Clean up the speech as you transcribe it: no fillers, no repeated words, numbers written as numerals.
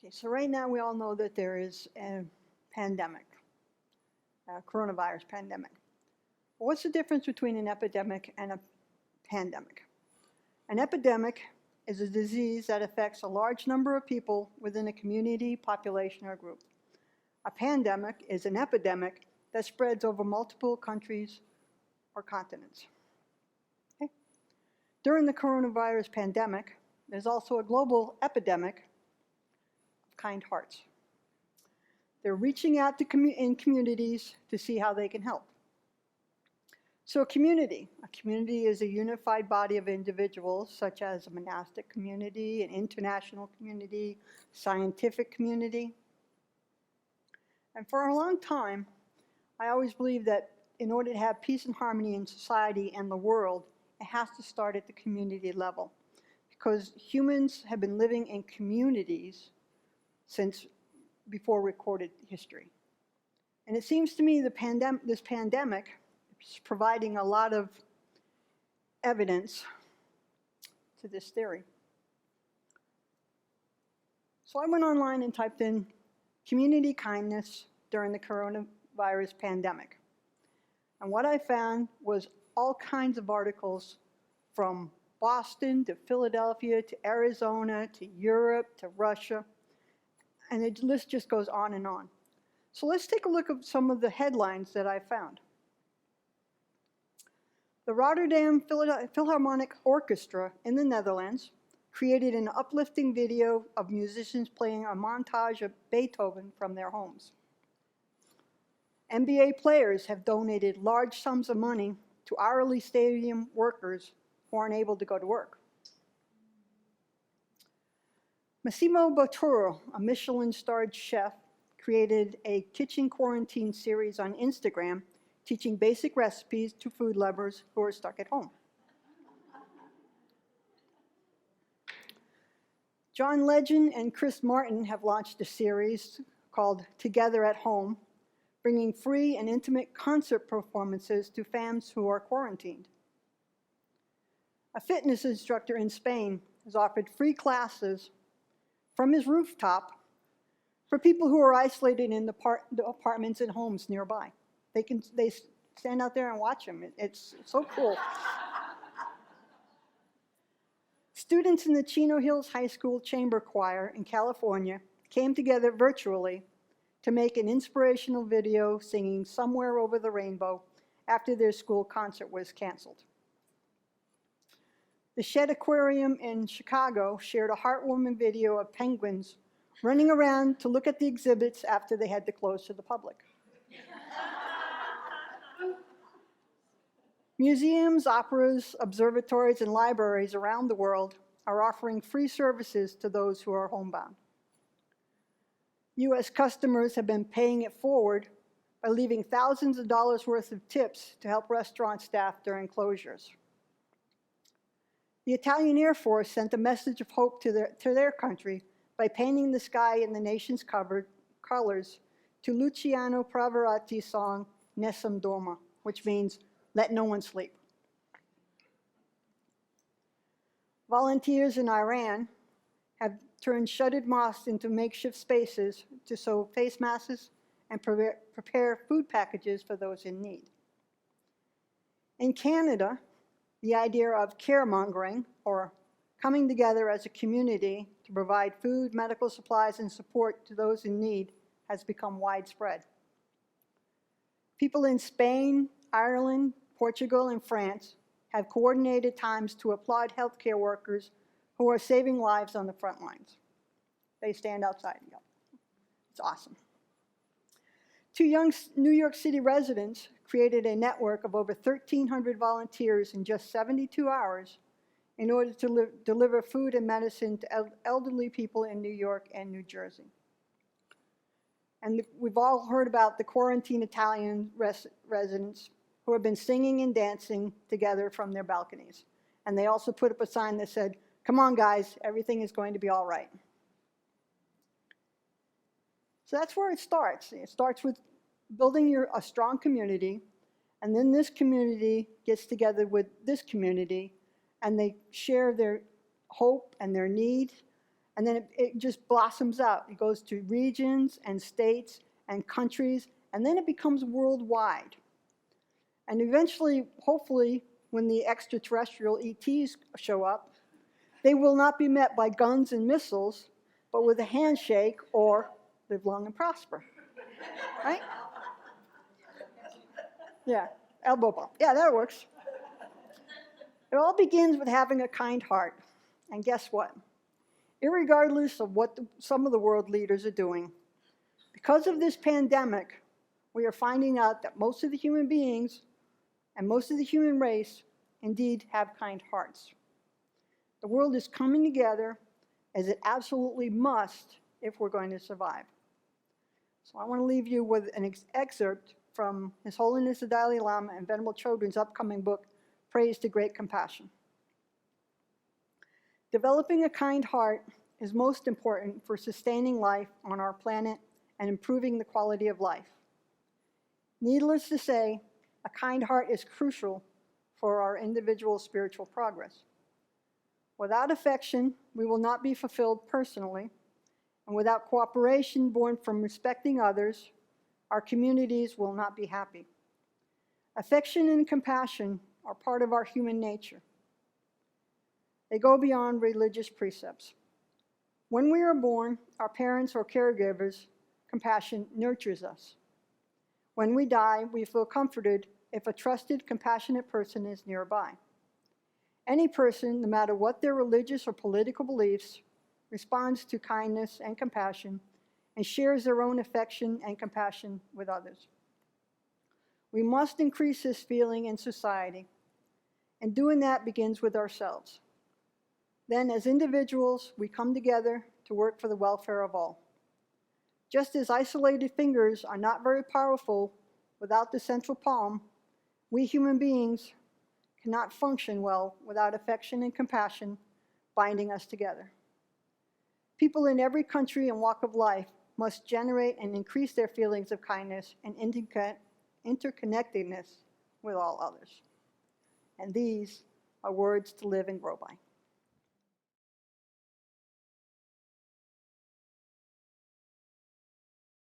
Okay, so right now we all know that there is a pandemic, a coronavirus pandemic. What's the difference between an epidemic and a pandemic? An epidemic is a disease that affects a large number of people within a community, population, or group. A pandemic is an epidemic that spreads over multiple countries or continents. Okay? During the coronavirus pandemic, there's also a global epidemic of kind hearts. They're reaching out to in communities to see how they can help. So a community is a unified body of individuals, such as a monastic community, an international community, scientific community. And for a long time, I always believed that in order to have peace and harmony in society and the world, it has to start at the community level. Because humans have been living in communities since before recorded history. And it seems to me this pandemic is providing a lot of evidence to this theory. So I went online and typed in community kindness during the coronavirus pandemic. And what I found was all kinds of articles from Boston to Philadelphia to Arizona to Europe to Russia. And the list just goes on and on. So let's take a look at some of the headlines that I found. The Rotterdam Philharmonic Orchestra in the Netherlands created an uplifting video of musicians playing a montage of Beethoven from their homes. NBA players have donated large sums of money to hourly stadium workers who aren't able to go to work. Massimo Bottura, a Michelin-starred chef, created a kitchen quarantine series on Instagram teaching basic recipes to food lovers who are stuck at home. John Legend and Chris Martin have launched a series called Together at Home, bringing free and intimate concert performances to fans who are quarantined. A fitness instructor in Spain has offered free classes from his rooftop for people who are isolated in the apartments and homes nearby. They stand out there and watch him. It's so cool. Students in the Chino Hills High School Chamber Choir in California came together virtually to make an inspirational video singing Somewhere Over the Rainbow after their school concert was canceled. The Shed Aquarium in Chicago shared a heartwarming video of penguins running around to look at the exhibits after they had to close to the public. Museums, operas, observatories, and libraries around the world are offering free services to those who are homebound. U.S. customers have been paying it forward by leaving thousands of dollars worth of tips to help restaurant staff during closures. The Italian Air Force sent a message of hope to their country by painting the sky in the nation's colors to Luciano Pavarotti's song Nessun Dorma, which means let no one sleep. Volunteers in Iran have turned shuttered mosques into makeshift spaces to sew face masks and prepare food packages for those in need. In Canada, the idea of caremongering, or coming together as a community to provide food, medical supplies, and support to those in need, has become widespread. People in Spain, Ireland, Portugal, and France have coordinated times to applaud healthcare workers who are saving lives on the front lines. They stand outside and yell. It's awesome. Two young New York City residents created a network of over 1,300 volunteers in just 72 hours in order to deliver food and medicine to elderly people in New York and New Jersey. And we've all heard about the quarantine Italian residents who have been singing and dancing together from their balconies. And they also put up a sign that said, "Come on, guys, everything is going to be all right." So that's where it starts. It starts with building a strong community, and then this community gets together with this community, and they share their hope and their need, and then it just blossoms out. It goes to regions and states and countries, and then it becomes worldwide. And eventually, hopefully, when the extraterrestrial ETs show up, they will not be met by guns and missiles, but with a handshake or live long and prosper, right? Yeah, elbow bump. Yeah, that works. It all begins with having a kind heart. And guess what? Irregardless of what some of the world leaders are doing, because of this pandemic, we are finding out that most of the human beings and most of the human race indeed have kind hearts. The world is coming together as it absolutely must if we're going to survive. So I want to leave you with an excerpt from His Holiness the Dalai Lama and Venerable Chodron's upcoming book, Praise to Great Compassion. Developing a kind heart is most important for sustaining life on our planet and improving the quality of life. Needless to say, a kind heart is crucial for our individual spiritual progress. Without affection, we will not be fulfilled personally, and without cooperation born from respecting others, our communities will not be happy. Affection and compassion are part of our human nature. They go beyond religious precepts. When we are born, our parents or caregivers' compassion nurtures us. When we die, we feel comforted if a trusted, compassionate person is nearby. Any person, no matter what their religious or political beliefs, responds to kindness and compassion and shares their own affection and compassion with others. We must increase this feeling in society, and doing that begins with ourselves. Then, as individuals, we come together to work for the welfare of all. Just as isolated fingers are not very powerful without the central palm, we human beings cannot function well without affection and compassion binding us together. People in every country and walk of life must generate and increase their feelings of kindness and interconnectedness with all others. And these are words to live and grow by.